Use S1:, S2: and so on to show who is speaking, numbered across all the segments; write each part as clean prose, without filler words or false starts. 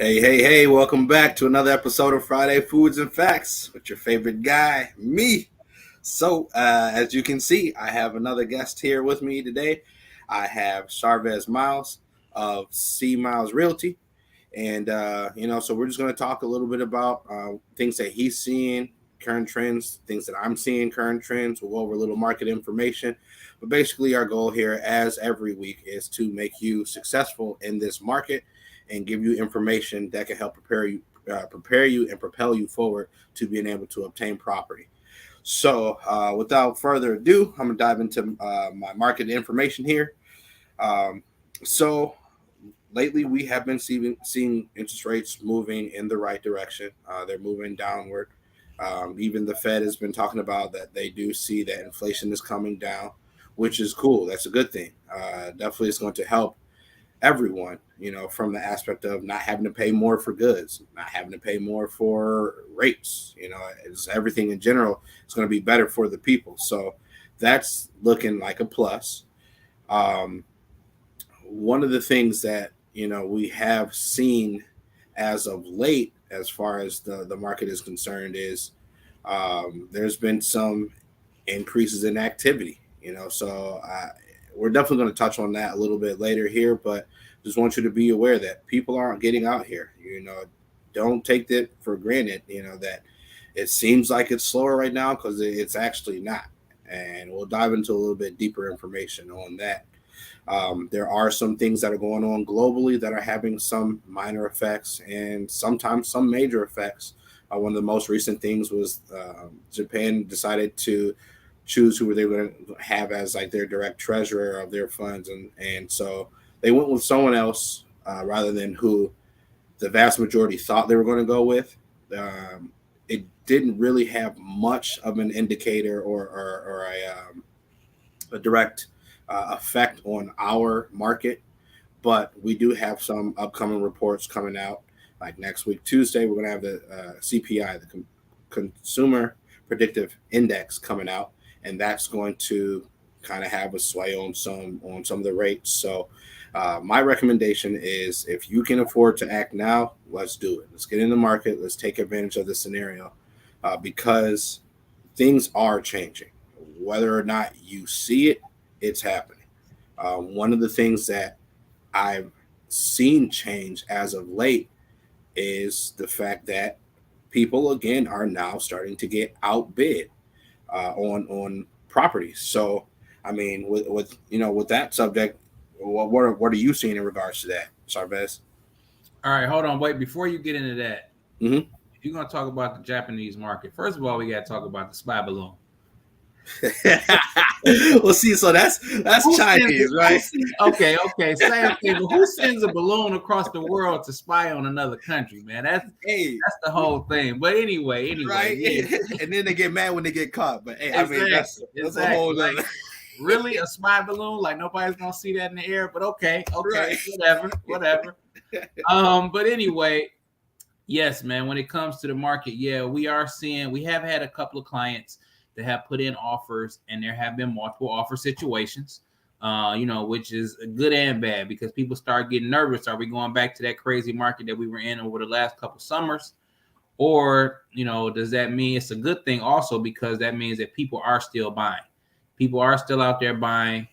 S1: Hey, welcome back to another episode of Friday Foods and Facts with your favorite guy, me. As you can see, I have another guest here with me today. I have Charvez Miles of C Miles Realty. So we're just going to talk a little bit about things that he's seeing, current trends, things that I'm seeing, current trends. We'll go over a little market information. But basically, our goal here, as every week, is to make you successful in this market and give you information that can help prepare you, and propel you forward to being able to obtain property. Without further ado, I'm gonna dive into my market information here. Um, so, Lately, we have been seeing interest rates moving in the right direction. They're moving downward. Even the Fed has been talking about that they do see that inflation is coming down, which is cool. That's a good thing. Definitely, it's going to help everyone, from the aspect of not having to pay more for goods, not having to pay more for rates. It's everything in general. It's going to be better for the people. So that's looking like a plus. Um, One of the things that we have seen as of late, as far as the market is concerned, is there's been some increases in activity. We're definitely going to touch on that a little bit later here, but just want you to be aware that people aren't getting out here. Don't take that for granted. That it seems like it's slower right now, because it's actually not. And we'll dive into a little bit deeper information on that. There are some things that are going on globally that are having some minor effects and sometimes some major effects. One of the most recent things was Japan decided to choose who they were going to have as like their direct treasurer of their funds, and so they went with someone else rather than who the vast majority thought they were going to go with. It didn't really have much of an indicator or a direct effect on our market, but we do have some upcoming reports coming out. Like next week, Tuesday, we're going to have the CPI, the Consumer Predictive Index, coming out, and that's going to kind of have a sway on some of the rates. So, my recommendation is, if you can afford to act now, let's do it. Let's get in the market. Let's take advantage of the scenario, because things are changing. Whether or not you see it, it's happening. One of the things that I've seen change as of late is the fact that people again are now starting to get outbid on properties. So, I mean, with that subject, what are you seeing in regards to that, Charvez?
S2: All right, hold on. Wait, before you get into that,
S1: Mm-hmm.
S2: if you're going to talk about the Japanese market, first of all, we got to talk about the spy balloon.
S1: Well, see, so that's Chinese, right?
S2: Okay, say okay, but who sends a balloon across the world to spy on another country, man?
S1: Hey,
S2: That's the whole thing. But anyway,
S1: right?
S2: yeah,
S1: And then they get mad when they get caught. But hey, I mean,
S2: exactly,
S1: that's a whole
S2: exactly. Like,
S1: other.
S2: really, a spy balloon? Like nobody's gonna see that in the air. But okay,
S1: Right.
S2: whatever. But anyway, yes, man. When it comes to the market, yeah, we have had a couple of clients that have put in offers, and there have been multiple offer situations. Which is good and bad, because people start getting nervous. Are we going back to that crazy market that we were in over the last couple summers? Or, does that mean it's a good thing also, because that means that people are still buying? People are still out there buying.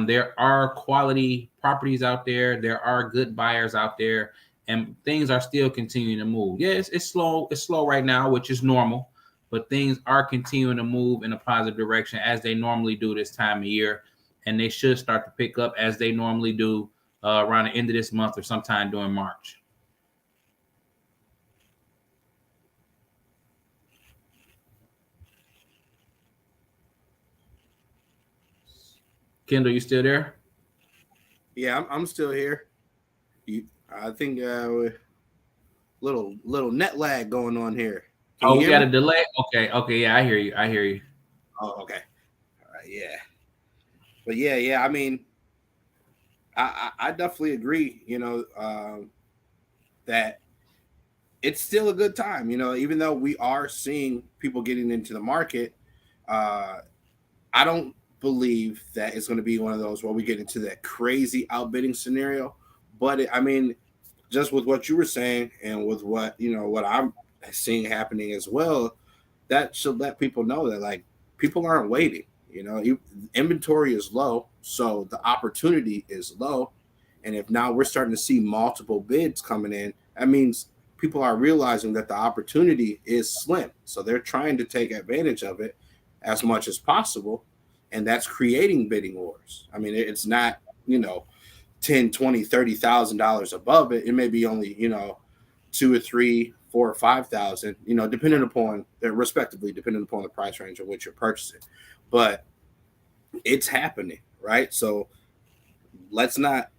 S2: There are quality properties out there. There are good buyers out there, and things are still continuing to move. Yeah, it's slow. It's slow right now, which is normal, but things are continuing to move in a positive direction, as they normally do this time of year, and they should start to pick up as they normally do around the end of this month or sometime during March. Kendall, you still there?
S1: Yeah, I'm still here. I think little net lag going on here. Can you
S2: Oh, we
S1: hear
S2: got a
S1: me?
S2: delay. Okay, yeah, I hear you. I hear you.
S1: Oh, okay. All right, yeah. But yeah. I mean, I definitely agree. That it's still a good time. Even though we are seeing people getting into the market, uh, I don't believe that it's going to be one of those where we get into that crazy outbidding scenario. But I mean, just with what you were saying and with what I'm seeing happening as well, that should let people know that like people aren't waiting. Inventory is low, so the opportunity is low. And if now we're starting to see multiple bids coming in, that means people are realizing that the opportunity is slim. So they're trying to take advantage of it as much as possible. And that's creating bidding wars. I mean, it's not, 10, 20, $30,000 above it. It may be only, two or three, four or 5,000, depending upon respectively, depending upon the price range of which you're purchasing. But it's happening, right? So let's not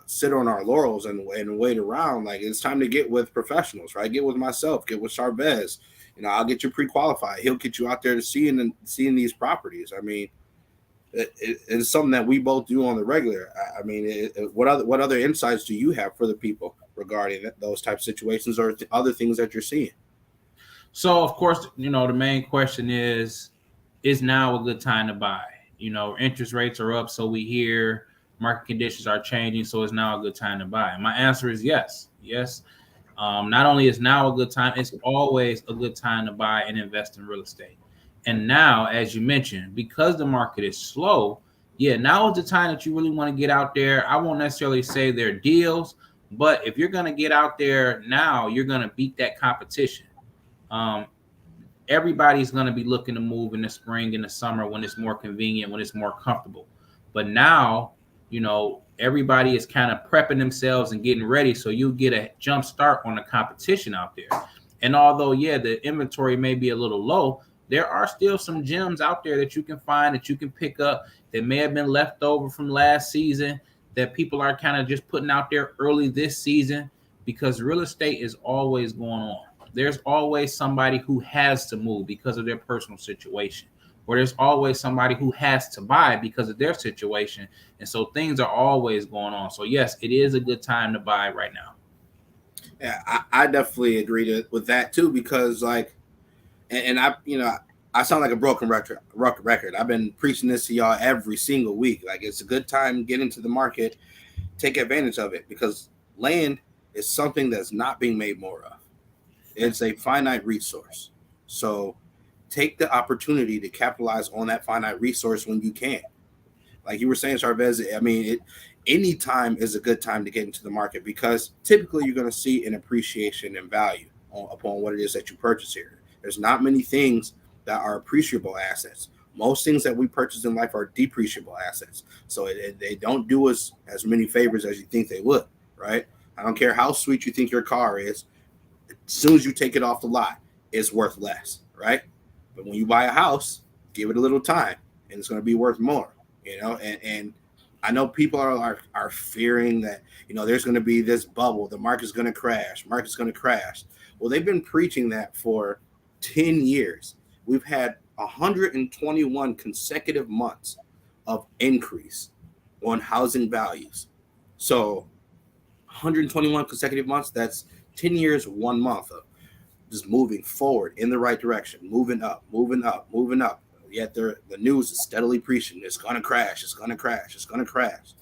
S1: sit on our laurels and wait around. Like, it's time to get with professionals, right? Get with myself, get with Charvez. I'll get you pre-qualified. He'll get you out there to seeing these properties. I mean, it's something that we both do on the regular. I mean, what other insights do you have for the people regarding those type of situations or other things that you're seeing?
S2: So, of course, the main question is now a good time to buy? Interest rates are up, so we hear market conditions are changing, so it's now a good time to buy. My answer is yes. Yes. Not only is now a good time, it's always a good time to buy and invest in real estate. And now, as you mentioned, because the market is slow, now is the time that you really want to get out there. I won't necessarily say they're deals, but if you're going to get out there now, you're going to beat that competition. Um, Everybody's going to be looking to move in the spring and the summer when it's more convenient, when it's more comfortable. But now, everybody is kind of prepping themselves and getting ready. So you get a jump start on the competition out there. And although, the inventory may be a little low, there are still some gems out there that you can find, that you can pick up, that may have been left over from last season, that people are kind of just putting out there early this season, because real estate is always going on. There's always somebody who has to move because of their personal situation, or there's always somebody who has to buy because of their situation. And so things are always going on. So yes, it is a good time to buy right now.
S1: Yeah, I definitely agree with that too, because like, and I sound like a broken record. I've been preaching this to y'all every single week. Like, it's a good time to get into the market, take advantage of it, because land is something that's not being made more of. It's a finite resource. So take the opportunity to capitalize on that finite resource when you can. Like you were saying, Charvez, I mean, any time is a good time to get into the market, because typically you're going to see an appreciation in value upon what it is that you purchase here. There's not many things that are appreciable assets. Most things that we purchase in life are depreciable assets. So they don't do us as many favors as you think they would, right? I don't care how sweet you think your car is. As soon as you take it off the lot, it's worth less, right? But when you buy a house, give it a little time, and it's going to be worth more, And I know people are fearing that, there's going to be this bubble. The market's going to crash. Market's going to crash. Well, they've been preaching that for 10 years. We've had 121 consecutive months of increase on housing values. So 121 consecutive months, that's 10 years, 1 month of just moving forward in the right direction, moving up, moving up, moving up. Yet the news is steadily preaching it's going to crash, it's going to crash, it's going to crash.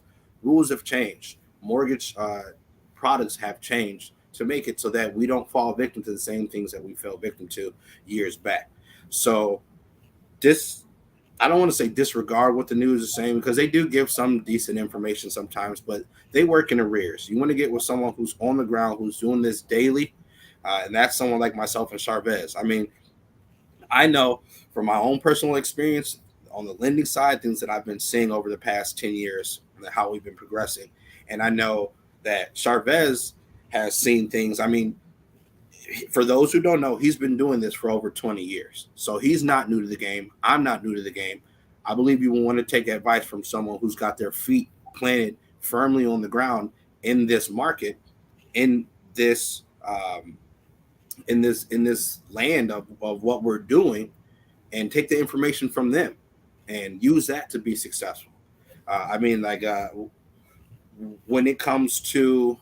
S1: Rules have changed. Mortgage products have changed to make it so that we don't fall victim to the same things that we fell victim to years back. So I don't want to say disregard what the news is saying, because they do give some decent information sometimes, but they work in arrears. You want to get with someone who's on the ground, who's doing this daily, and that's someone like myself and Charvez. I mean, I know from my own personal experience on the lending side, things that I've been seeing over the past 10 years and how we've been progressing. And I know that Charvez has seen things. I mean, for those who don't know, he's been doing this for over 20 years. So he's not new to the game. I'm not new to the game. I believe you will want to take advice from someone who's got their feet planted firmly on the ground in this market, in this land of what we're doing, and take the information from them and use that to be successful. I mean, like when it comes to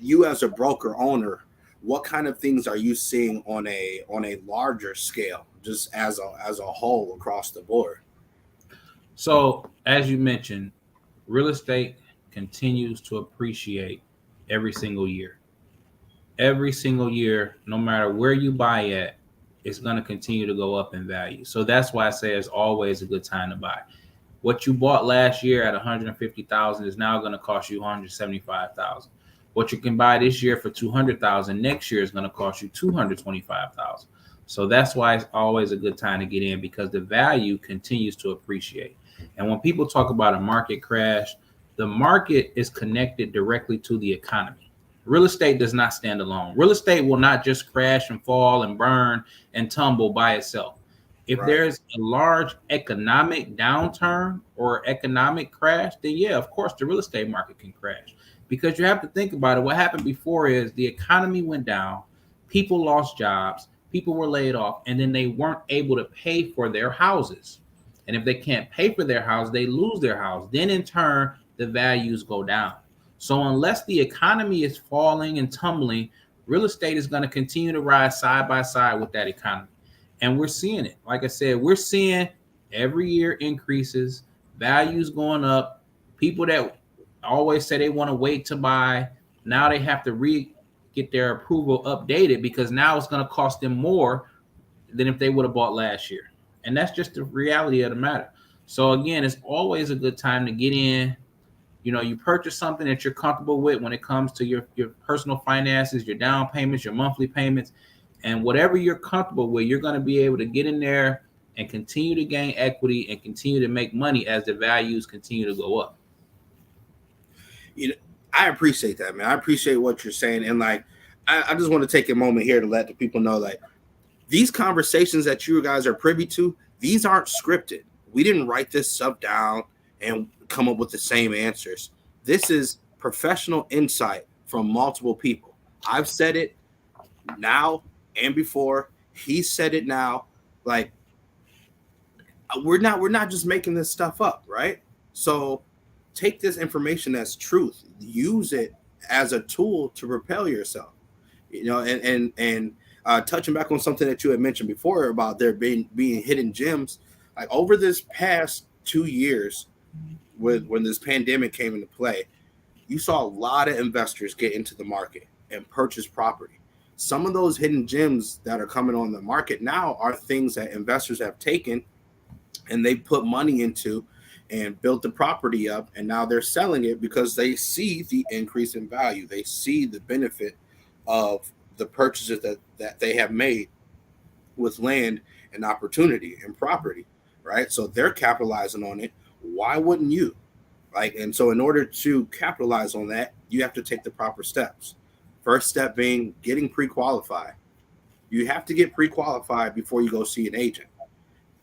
S1: you as a broker owner, what kind of things are you seeing on a larger scale, just as a whole across the board?
S2: So, as you mentioned, real estate continues to appreciate every single year. Every single year, no matter where you buy at, it's going to continue to go up in value. So that's why I say it's always a good time to buy. What you bought last year at 150,000 is now going to cost you 175,000. What you can buy this year for 200,000 next year is going to cost you 225,000. So that's why it's always a good time to get in, because the value continues to appreciate. And when people talk about a market crash, the market is connected directly to the economy. Real estate does not stand alone. Real estate will not just crash and fall and burn and tumble by itself. If there's a large economic downturn or economic crash, then yeah, of course, the real estate market can crash. Because you have to think about it. What happened before is the economy went down, people lost jobs, people were laid off, and then they weren't able to pay for their houses. And if they can't pay for their house, they lose their house. Then in turn, the values go down. So unless the economy is falling and tumbling, real estate is going to continue to rise side by side with that economy. And we're seeing it. Like I said, we're seeing every year increases, values going up. People that always say they want to wait to buy, now they have to get their approval updated, because now it's going to cost them more than if they would have bought last year. And that's just the reality of the matter. So again, it's always a good time to get in. You know, you purchase something that you're comfortable with when it comes to your personal finances, your down payments, your monthly payments, and whatever you're comfortable with, you're going to be able to get in there and continue to gain equity and continue to make money as the values continue to go up.
S1: You know, I appreciate that, man. I appreciate what you're saying. And like, I just want to take a moment here to let the people know, like, these conversations that you guys are privy to, these aren't scripted. We didn't write this stuff down and come up with the same answers. This is professional insight from multiple people. I've said it now and before. He said it now. Like, we're not just making this stuff up, right? So take this information as truth. Use it as a tool to propel yourself. You know, and touching back on something that you had mentioned before about there being hidden gems, like over this past 2 years, when this pandemic came into play, you saw a lot of investors get into the market and purchase property. Some of those hidden gems that are coming on the market now are things that investors have taken and they put money into and built the property up, and now they're selling it because they see the increase in value. They see the benefit of the purchases that they have made with land and opportunity and property, right? So they're capitalizing on it. Why wouldn't you? Like, and so in order to capitalize on that, you have to take the proper steps. First step being getting pre-qualified. You have to get pre-qualified before you go see an agent.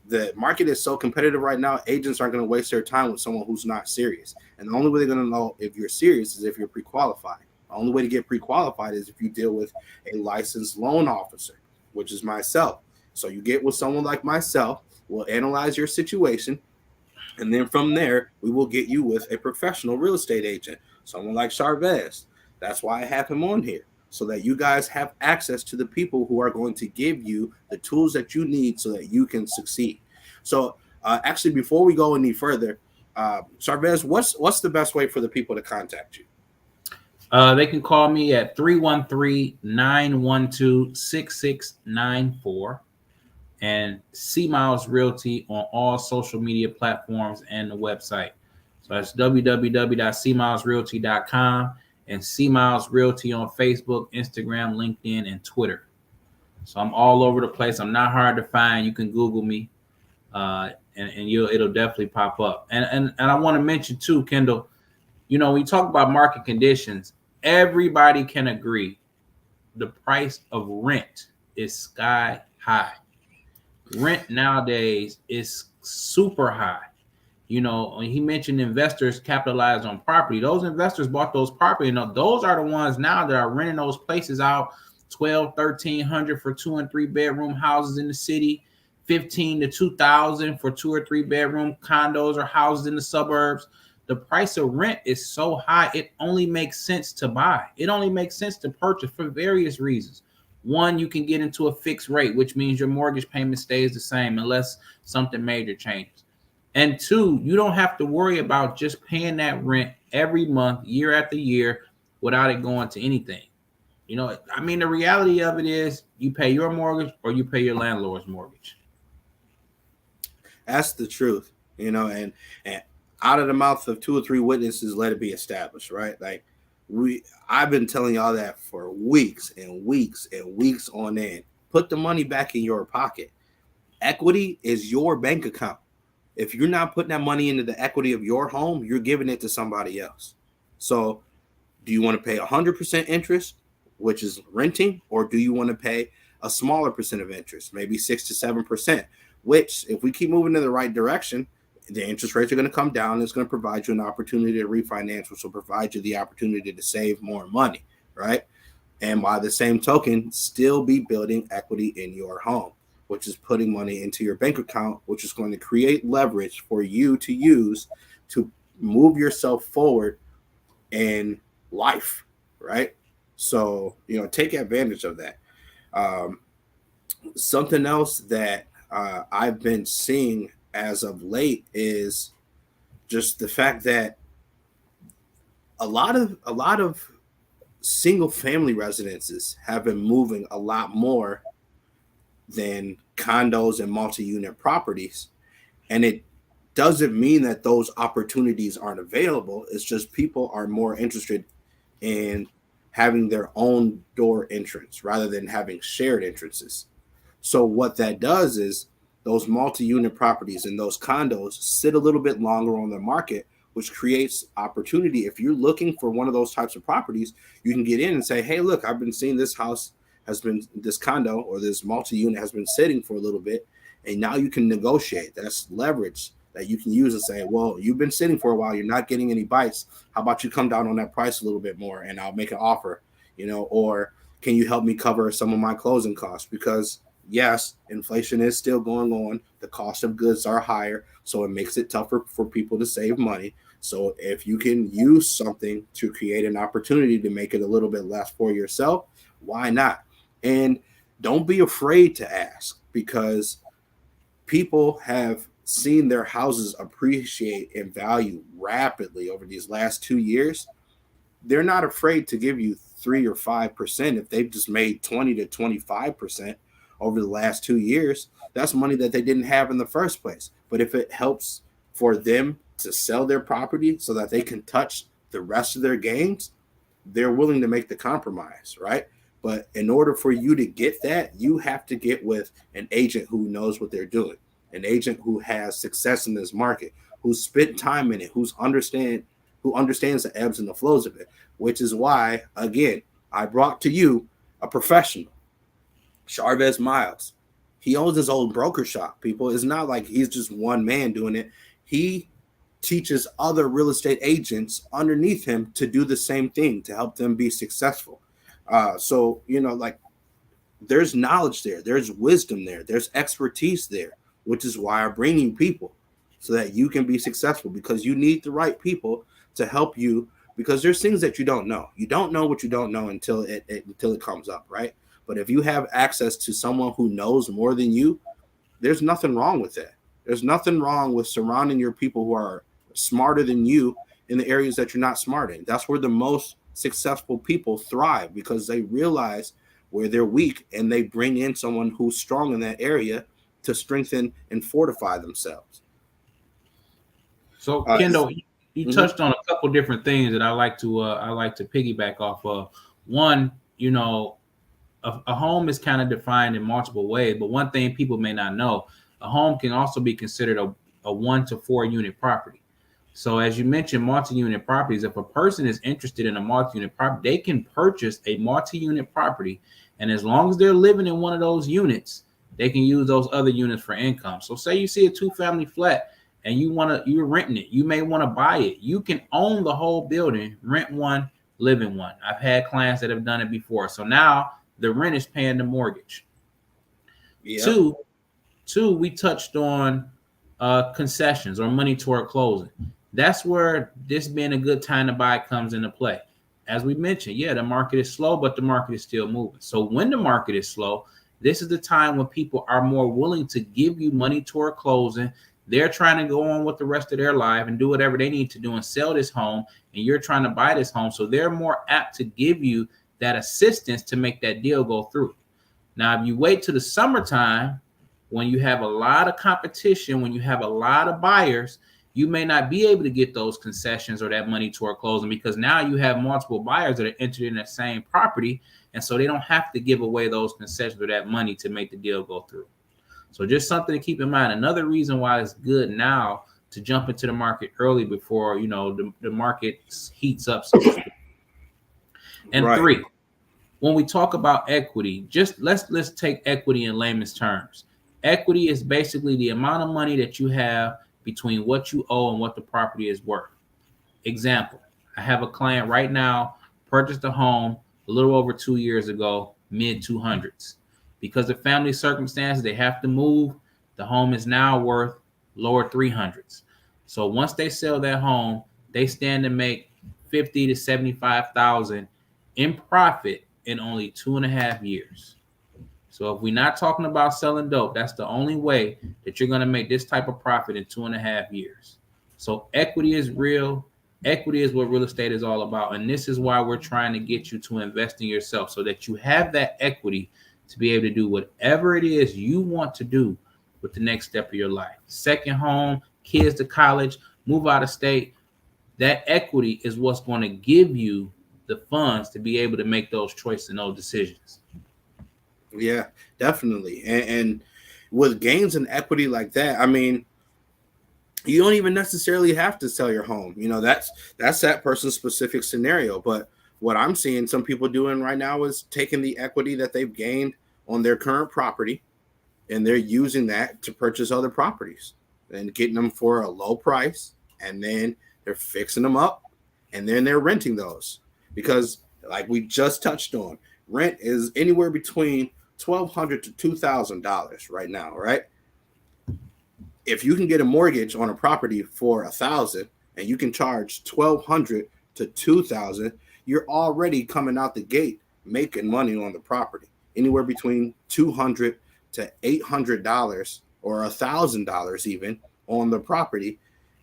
S1: The market is so competitive right now, agents aren't going to waste their time with someone who's not serious. And the only way they're going to know if you're serious is if you're pre-qualified. The only way to get pre-qualified is if you deal with a licensed loan officer, which is myself. So you get with someone like myself, we'll analyze your situation, and then from there, we will get you with a professional real estate agent, someone like Charvez. That's why I have him on here, so that you guys have access to the people who are going to give you the tools that you need so that you can succeed. So actually, before we go any further, Charvez, what's the best way for the people to contact you?
S2: They can call me at 313-912-6694 and C Miles Realty on all social media platforms and the website. So that's www.cmilesrealty.com and C Miles Realty on Facebook, Instagram, LinkedIn, and Twitter. So I'm all over the place. I'm not hard to find. You can Google me, and it'll definitely pop up. And I want to mention too, Kendall, you know, when you talk about market conditions, everybody can agree the price of rent is sky high. Rent nowadays is super high. You know, he mentioned investors capitalize on property. Those investors bought those property. You know, those are the ones now that are renting those places out, $1,200, $1,300 for 2 and 3 bedroom houses in the city, $15,000 to $2,000 for 2 or 3 bedroom condos or houses in the suburbs. The price of rent is so high, it only makes sense to buy. It only makes sense to purchase for various reasons. One, you can get into a fixed rate, which means your mortgage payment stays the same unless something major changes. And two, you don't have to worry about just paying that rent every month, year after year, without it going to anything. You know, I mean, the reality of it is you pay your mortgage or you pay your landlord's mortgage.
S1: That's the truth, you know, and out of the mouth of 2 or 3 witnesses, let it be established, right? Like I've been telling y'all that for weeks and weeks and weeks on end. Put the money back in your pocket. Equity is your bank account. If you're not putting that money into the equity of your home, you're giving it to somebody else. So do you want to pay 100% interest, which is renting, or do you want to pay a smaller percent of interest, maybe 6 to 7%, which if we keep moving in the right direction, the interest rates are going to come down. It's going to provide you an opportunity to refinance, which will provide you the opportunity to save more money, right? And by the same token, still be building equity in your home, which is putting money into your bank account, which is going to create leverage for you to use to move yourself forward in life, right? So, you know, take advantage of that. Something else that I've been seeing as of late is just the fact that a lot of single family residences have been moving a lot more than condos and multi-unit properties. And it doesn't mean that those opportunities aren't available. It's just people are more interested in having their own door entrance rather than having shared entrances. So what that does is those multi-unit properties and those condos sit a little bit longer on the market, which creates opportunity. If you're looking for one of those types of properties, you can get in and say, hey, look, I've been seeing this condo or this multi-unit has been sitting for a little bit. And now you can negotiate. That's leverage that you can use and say, well, you've been sitting for a while. You're not getting any bites. How about you come down on that price a little bit more and I'll make an offer, you know, or can you help me cover some of my closing costs? Because yes, inflation is still going on. The cost of goods are higher, so it makes it tougher for people to save money. So if you can use something to create an opportunity to make it a little bit less for yourself, why not? And don't be afraid to ask, because people have seen their houses appreciate in value rapidly over these last 2 years. They're not afraid to give you 3 or 5% if they've just made 20 to 25% over the last 2 years. That's money that they didn't have in the first place. But if it helps for them to sell their property so that they can touch the rest of their gains, they're willing to make the compromise, right? But in order for you to get that, you have to get with an agent who knows what they're doing, an agent who has success in this market, who's spent time in it, who understands the ebbs and the flows of it, which is why, again, I brought to you a professional, Charvez Miles. He owns his own broker shop, people. It's not like he's just one man doing it. He teaches other real estate agents underneath him to do the same thing to help them be successful. So, you know, like there's knowledge there, there's wisdom there, there's expertise there, which is why I bring you people so that you can be successful, because you need the right people to help you, because there's things that you don't know. You don't know what you don't know until it comes up, right? But if you have access to someone who knows more than you, there's nothing wrong with that. There's nothing wrong with surrounding your people who are smarter than you in the areas that you're not smart in. That's where the most successful people thrive, because they realize where they're weak and they bring in someone who's strong in that area to strengthen and fortify themselves.
S2: So, Kendall, you touched on a couple different things that I like to piggyback off of. One, you know, a home is kind of defined in multiple ways, but one thing people may not know, a home can also be considered a 1 to 4 unit property. So as you mentioned, multi-unit properties, if a person is interested in a multi-unit property, they can purchase a multi-unit property. And as long as they're living in one of those units, they can use those other units for income. So say you see a 2-family flat and you're renting it, you may want to buy it. You can own the whole building, rent one, live in one. I've had clients that have done it before. So now the rent is paying the mortgage. Yep. Two, we touched on concessions or money toward closing. That's where this being a good time to buy comes into play. As we mentioned, yeah, the market is slow, but the market is still moving. So when the market is slow, this is the time when people are more willing to give you money toward closing. They're trying to go on with the rest of their life and do whatever they need to do and sell this home, and you're trying to buy this home. So they're more apt to give you that assistance to make that deal go through. Now, if you wait till the summertime, when you have a lot of competition, when you have a lot of buyers, you may not be able to get those concessions or that money toward closing, because now you have multiple buyers that are entered in that same property, and so they don't have to give away those concessions or that money to make the deal go through. So just something to keep in mind. Another reason why it's good now to jump into the market early before, you know, the market heats up. So to speak. And right. 3, when we talk about equity, just let's take equity in layman's terms. Equity is basically the amount of money that you have between what you owe and what the property is worth. Example, I have a client right now, purchased a home a little over 2 years ago, mid 200s. Because of family circumstances, they have to move. The home is now worth lower 300s. So once they sell that home, they stand to make $50,000 to $75,000 in profit in only 2.5 years. So if we're not talking about selling dope, that's the only way that you're going to make this type of profit in 2.5 years. So equity is real. Equity is what real estate is all about. And this is why we're trying to get you to invest in yourself, so that you have that equity to be able to do whatever it is you want to do with the next step of your life. Second home, kids to college, move out of state. That equity is what's going to give you the funds to be able to make those choices and those decisions.
S1: Yeah, definitely. And with gains in equity like that, I mean, you don't even necessarily have to sell your home. You know, that's that person's specific scenario. But what I'm seeing some people doing right now is taking the equity that they've gained on their current property, and they're using that to purchase other properties and getting them for a low price, and then they're fixing them up, and then they're renting those. Because like we just touched on, rent is anywhere between $1,200 to $2,000 right now, right? If you can get a mortgage on a property for $1,000 and you can charge $1,200 to $2,000, you're already coming out the gate making money on the property, anywhere between $200 to $800 or $1,000 even on the property,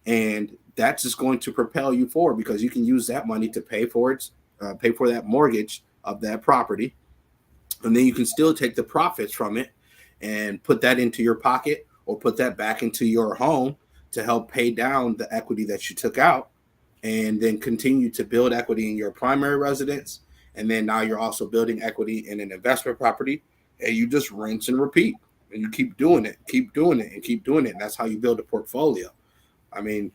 S1: and that's just going to propel you forward, because you can use that money to pay for that mortgage of that property, and then you can still take the profits from it and put that into your pocket, or put that back into your home to help pay down the equity that you took out, and then continue to build equity in your primary residence. And then now you're also building equity in an investment property, and you just rinse and repeat, and you keep doing it. And that's how you build a portfolio. I mean,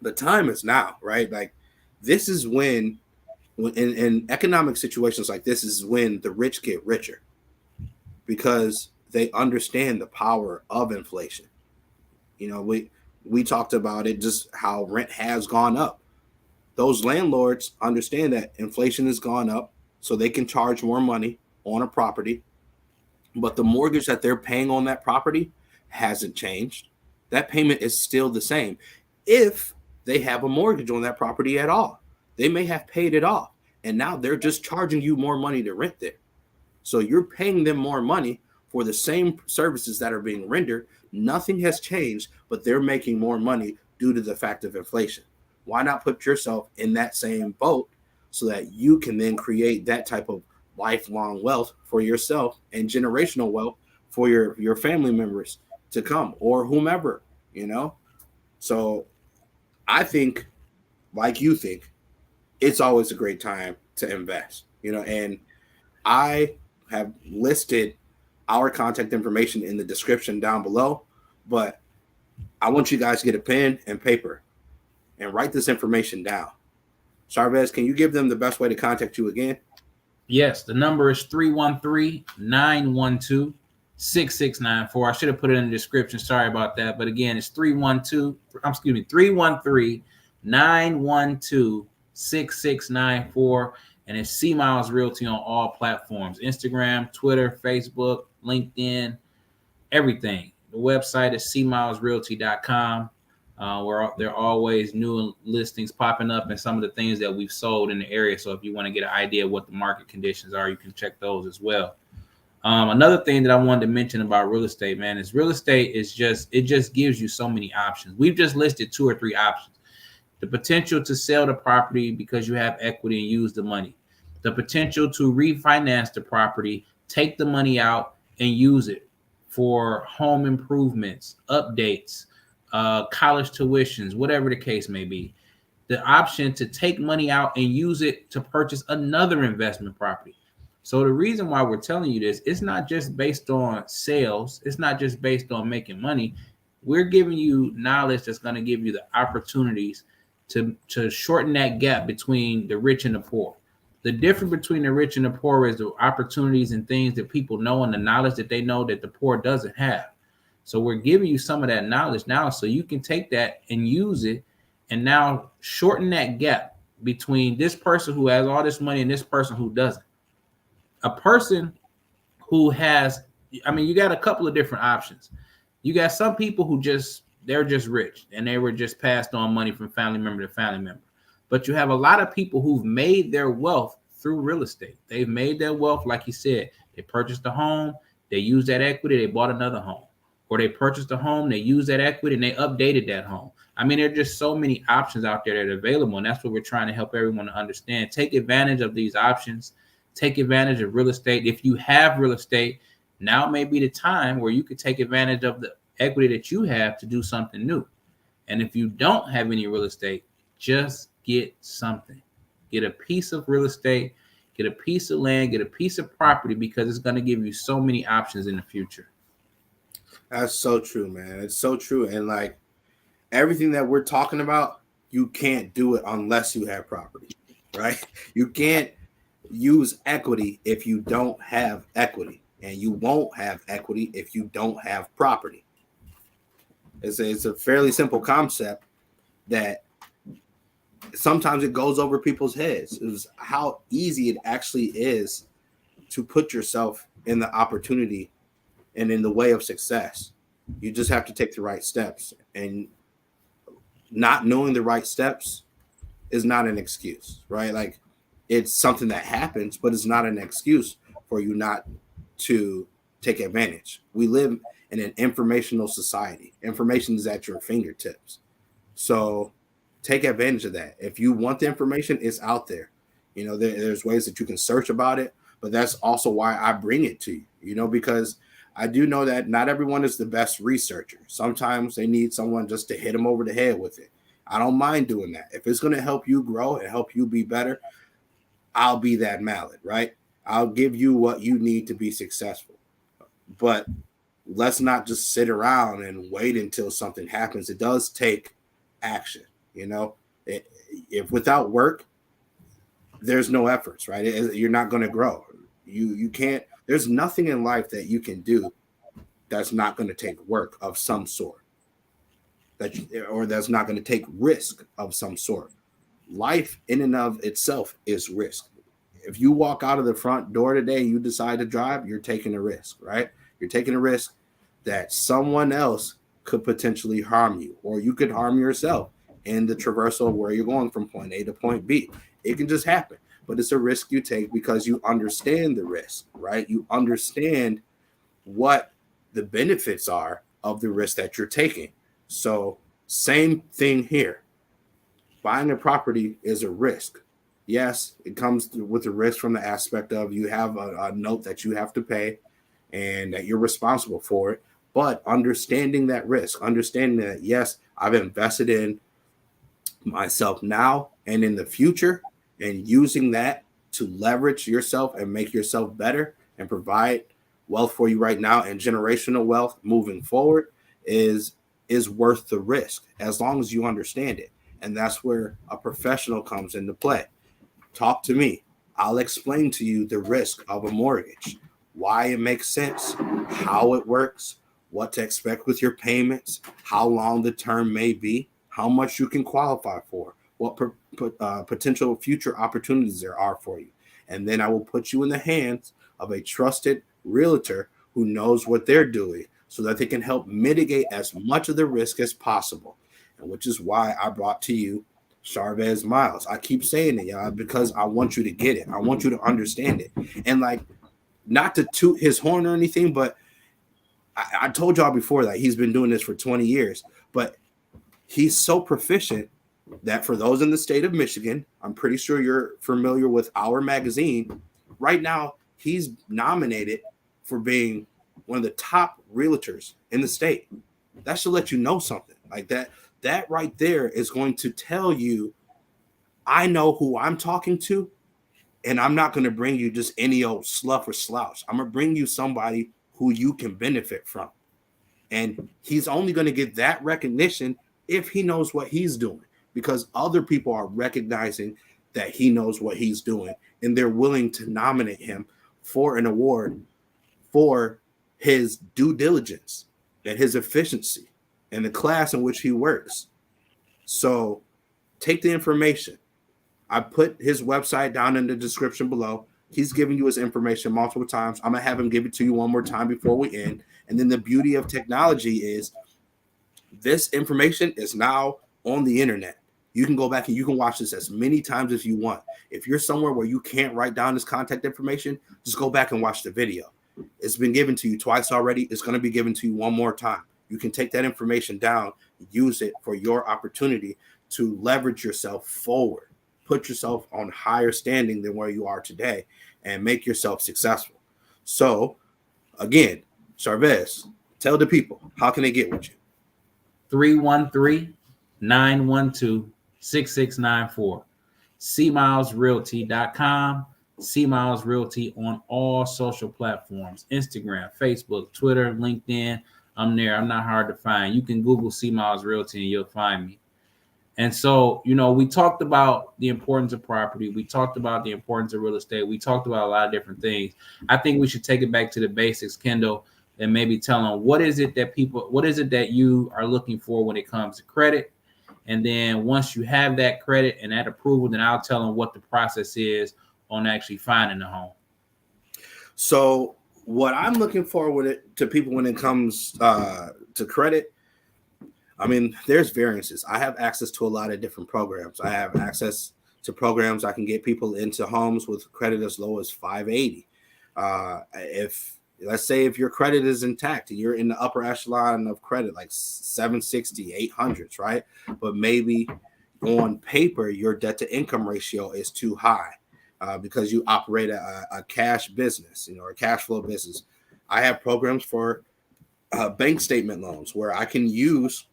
S1: the time is now, right? Like, this is when in economic situations like this is when the rich get richer, because they understand the power of inflation. You know, we talked about it, just how rent has gone up. Those landlords understand that inflation has gone up, so they can charge more money on a property, but the mortgage that they're paying on that property hasn't changed. That payment is still the same. If they have a mortgage on that property at all, they may have paid it off, and now they're just charging you more money to rent there. So you're paying them more money for the same services that are being rendered. Nothing has changed, but they're making more money due to the fact of inflation. Why not put yourself in that same boat so that you can then create that type of lifelong wealth for yourself and generational wealth for your family members to come, or whomever, you know? So I think, like you think, it's always a great time to invest, you know, and I have listed our contact information in the description down below, but I want you guys to get a pen and paper and write this information down. Charvez, can you give them the best way to contact you again?
S2: Yes, the number is 313-912-6694. I should have put it in the description. Sorry about that. But again, it's 313-912-6694. And it's C Miles Realty on all platforms: Instagram, Twitter, Facebook, LinkedIn, everything. The website is cmilesrealty.com. Where there are always new listings popping up and some of the things that we've sold in the area. So if you want to get an idea of what the market conditions are, you can check those as well. Another thing that I wanted to mention about real estate, man, is real estate is it just gives you so many options. We've just listed 2 or 3 options. The potential to sell the property because you have equity and use the money. The potential to refinance the property, take the money out and use it for home improvements, updates, college tuitions, whatever the case may be. The option to take money out and use it to purchase another investment property. So the reason why we're telling you this, it's not just based on sales. It's not just based on making money. We're giving you knowledge that's going to give you the opportunities to shorten that gap between the rich and the poor. The difference between the rich and the poor is the opportunities and things that people know and the knowledge that they know that the poor doesn't have. So we're giving you some of that knowledge now so you can take that and use it and now shorten that gap between this person who has all this money and this person who doesn't. A person who has, you got a couple of different options. You got some people who they're just rich and they were just passed on money from family member to family member. But you have a lot of people who've made their wealth through real estate. They've made their wealth, like you said, they purchased a home, they used that equity, they bought another home. Or they purchased a home, they used that equity, and they updated that home. There are just so many options out there that are available, and that's what we're trying to help everyone to understand. Take advantage of these options. Take advantage of real estate. If you have real estate, now may be the time where you could take advantage of the equity that you have to do something new. And if you don't have any real estate, just get something. Get a piece of real estate, get a piece of land, get a piece of property, because it's going to give you so many options in the future.
S1: That's so true, man. It's so true. And like everything that we're talking about, you can't do it unless you have property, right? You can't use equity if you don't have equity, and you won't have equity if you don't have property. It's a fairly simple concept that sometimes it goes over people's heads. Is how easy it actually is to put yourself in the opportunity and in the way of success. You just have to take the right steps, and not knowing the right steps is not an excuse, right? Like it's something that happens, but it's not an excuse for you not to take advantage. We live in an informational society. Information is at your fingertips. So take advantage of that. If you want the information, it's out there. There's ways that you can search about it, but that's also why I bring it to you, because I do know that not everyone is the best researcher. Sometimes they need someone just to hit them over the head with it. I don't mind doing that. If it's going to help you grow and help you be better, I'll be that mallet, right? I'll give you what you need to be successful. But let's not just sit around and wait until something happens. It does take action, If without work, there's no efforts, right? You're not going to grow. You can't. There's nothing in life that you can do that's not going to take work of some sort, that's not going to take risk of some sort. Life in and of itself is risk. If you walk out of the front door today and you decide to drive, you're taking a risk, right? You're taking a risk that someone else could potentially harm you, or you could harm yourself in the traversal of where you're going from point A to point B. It can just happen. But it's a risk you take because you understand the risk, right? You understand what the benefits are of the risk that you're taking. So same thing here. Buying a property is a risk. Yes, it comes with a risk from the aspect of you have a note that you have to pay and that you're responsible for it. But understanding that risk, understanding that, yes, I've invested in myself now and in the future, and using that to leverage yourself and make yourself better and provide wealth for you right now and generational wealth moving forward is worth the risk as long as you understand it. And that's where a professional comes into play. Talk to me. I'll explain to you the risk of a mortgage, why it makes sense, how it works, what to expect with your payments, how long the term may be, how much you can qualify for, what potential future opportunities there are for you. And then I will put you in the hands of a trusted realtor who knows what they're doing so that they can help mitigate as much of the risk as possible. And which is why I brought to you Charvez Miles. I keep saying it, y'all, because I want you to get it. I want you to understand it. And like not to toot his horn or anything, but I told y'all before that he's been doing this for 20 years, but he's so proficient that for those in the state of Michigan, I'm pretty sure you're familiar with Our Magazine. Right now, he's nominated for being one of the top realtors in the state. That should let you know something like that. That right there is going to tell you, I know who I'm talking to, and I'm not going to bring you just any old slough or slouch. I'm going to bring you somebody who you can benefit from. And he's only going to get that recognition if he knows what he's doing, because other people are recognizing that he knows what he's doing, and they're willing to nominate him for an award for his due diligence and his efficiency and the class in which he works. So take the information. I put his website down in the description below. He's giving you his information multiple times. I'm going to have him give it to you one more time before we end. And then the beauty of technology is this information is now on the internet. You can go back and you can watch this as many times as you want. If you're somewhere where you can't write down his contact information, just go back and watch the video. It's been given to you twice already. It's going to be given to you one more time. You can take that information down, use it for your opportunity to leverage yourself forward, put yourself on higher standing than where you are today, and make yourself successful. So, again, Charvez, tell the people, how can they get with you?
S2: 313-912-6694. CMilesRealty.com. C Miles Realty on all social platforms: Instagram, Facebook, Twitter, LinkedIn. I'm there. I'm not hard to find. You can Google C Miles Realty and you'll find me. And so, we talked about the importance of property. We talked about the importance of real estate. We talked about a lot of different things. I think we should take it back to the basics, Kendall, and maybe tell them what is it that you are looking for when it comes to credit. And then once you have that credit and that approval, then I'll tell them what the process is on actually finding a home.
S1: So what I'm looking for to people when it comes to credit, I mean, there's variances. I have access to a lot of different programs. I have access to programs I can get people into homes with credit as low as 580. Let's say if your credit is intact and you're in the upper echelon of credit, like 760, 800s, right? But maybe on paper, your debt to income ratio is too high because you operate a cash business, or a cash flow business. I have programs for bank statement loans where I can use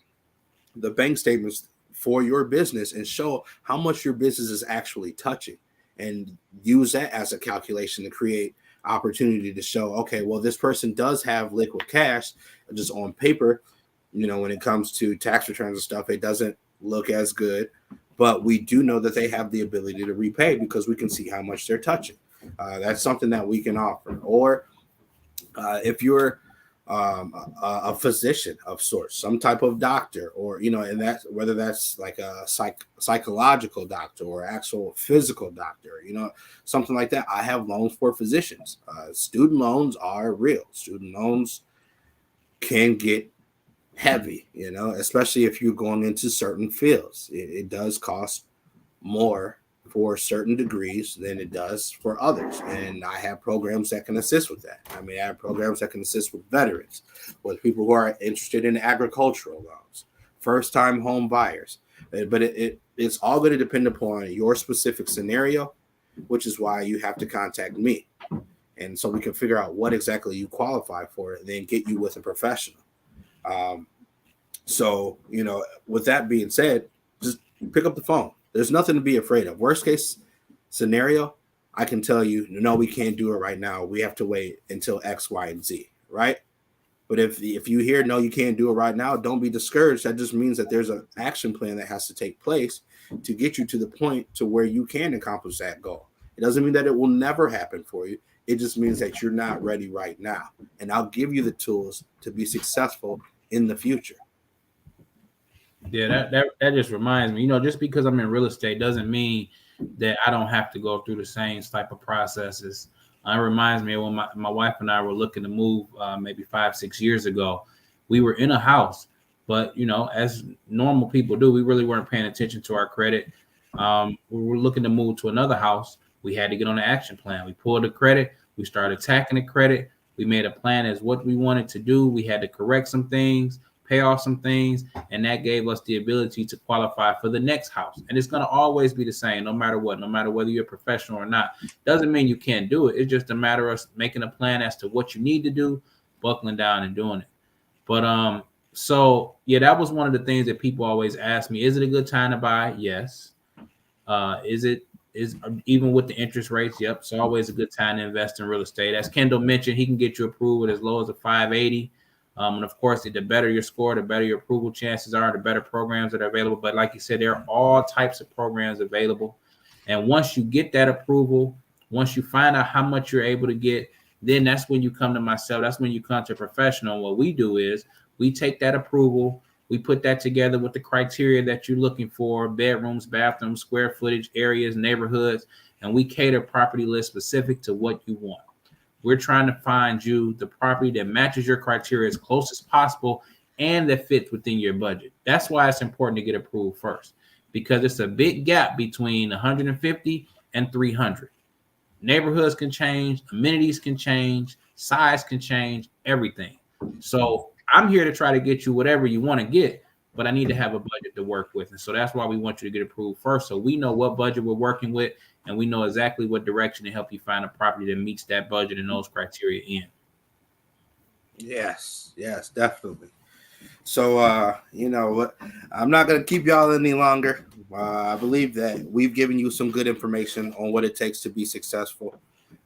S1: the bank statements for your business and show how much your business is actually touching, and use that as a calculation to create opportunity to show, okay, well, this person does have liquid cash. Just on paper, when it comes to tax returns and stuff, it doesn't look as good, but we do know that they have the ability to repay because we can see how much they're touching. That's something that we can offer. Or if you're a physician of sorts, some type of doctor, or and that's whether that's like a psychological doctor or actual physical doctor, something like that. I have loans for physicians. Student loans are real. Student loans can get heavy, especially if you're going into certain fields. It does cost more for certain degrees than it does for others. And I have programs that can assist with that. I have programs that can assist with veterans, with people who are interested in agricultural loans, first-time home buyers. But it's all going to depend upon your specific scenario, which is why you have to contact me. And so we can figure out what exactly you qualify for and then get you with a professional. So, with that being said, just pick up the phone. There's nothing to be afraid of. Worst case scenario, I can tell you, no, we can't do it right now. We have to wait until X, Y, and Z, right? But if you hear, no, you can't do it right now, don't be discouraged. That just means that there's an action plan that has to take place to get you to the point to where you can accomplish that goal. It doesn't mean that it will never happen for you. It just means that you're not ready right now. And I'll give you the tools to be successful in the future.
S2: Yeah, that just reminds me, just because I'm in real estate doesn't mean that I don't have to go through the same type of processes. It reminds me of when my wife and I were looking to move maybe 5-6 years ago. We were in a house, but as normal people do, we really weren't paying attention to our credit. We were looking to move to another house. We had to get on the action plan. We pulled the credit. We started attacking the credit. We made a plan as what we wanted to do. We had to correct some things, pay off some things, and that gave us the ability to qualify for the next house. And it's going to always be the same, no matter what, no matter whether you're a professional or not. Doesn't mean you can't do it. It's just a matter of making a plan as to what you need to do, buckling down and doing it. But so yeah, that was one of the things that people always ask me. Is it a good time to buy? Yes. Is even with the interest rates? Yep. It's always a good time to invest in real estate. As Kendall mentioned, he can get you approved at as low as a 580. And of course, the better your score, the better your approval chances are, the better programs that are available. But like you said, there are all types of programs available. And once you get that approval, once you find out how much you're able to get, then that's when you come to myself. That's when you come to a professional. What we do is we take that approval, we put that together with the criteria that you're looking for: bedrooms, bathrooms, square footage, areas, neighborhoods, and we cater property list specific to what you want. We're trying to find you the property that matches your criteria as close as possible and that fits within your budget. That's why it's important to get approved first, because it's a big gap between 150 and 300. Neighborhoods can change, amenities can change, size can change, everything. So I'm here to try to get you whatever you want to get, but I need to have a budget to work with. And so that's why we want you to get approved first, so we know what budget we're working with, and we know exactly what direction to help you find a property that meets that budget and those criteria in.
S1: Yes, definitely. So, you know what? I'm not going to keep y'all any longer. I believe that we've given you some good information on what it takes to be successful.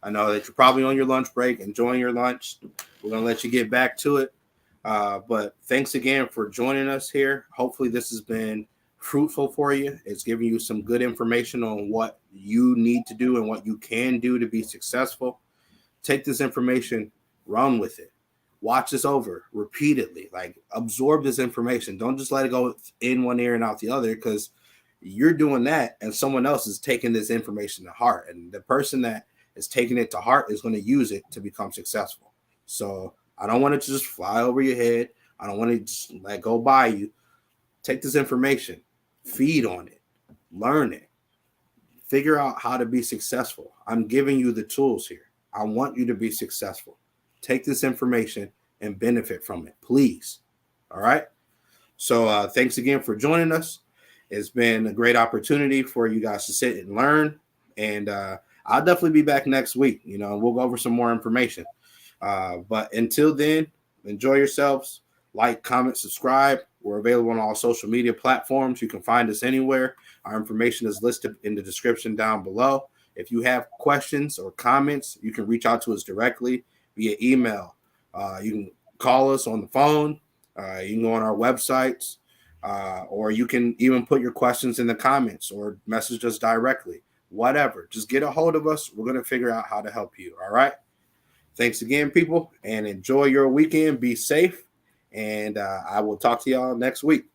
S1: I know that you're probably on your lunch break, enjoying your lunch. We're going to let you get back to it. But thanks again for joining us here. Hopefully this has been fruitful for you. It's giving you some good information on what you need to do and what you can do to be successful. Take this information, run with it. Watch this over repeatedly. Like, absorb this information. Don't just let it go in one ear and out the other, because you're doing that and someone else is taking this information to heart. And the person that is taking it to heart is going to use it to become successful. So I don't want it to just fly over your head. I don't want it to just let go by you. Take this information, feed on it, learn it, figure out how to be successful. I'm giving you the tools here. I want you to be successful. Take this information and benefit from it, please. All right. So thanks again for joining us. It's been a great opportunity for you guys to sit and learn. And I'll definitely be back next week. You know, we'll go over some more information. But until then, enjoy yourselves. Like, comment, subscribe. We're available on all social media platforms. You can find us anywhere. Our information is listed in the description down below. If you have questions or comments, you can reach out to us directly via email. You can call us on the phone. You can go on our websites, or you can even put your questions in the comments or message us directly. Whatever. Just get a hold of us. We're going to figure out how to help you. All right. Thanks again, people, and enjoy your weekend. Be safe, and I will talk to y'all next week.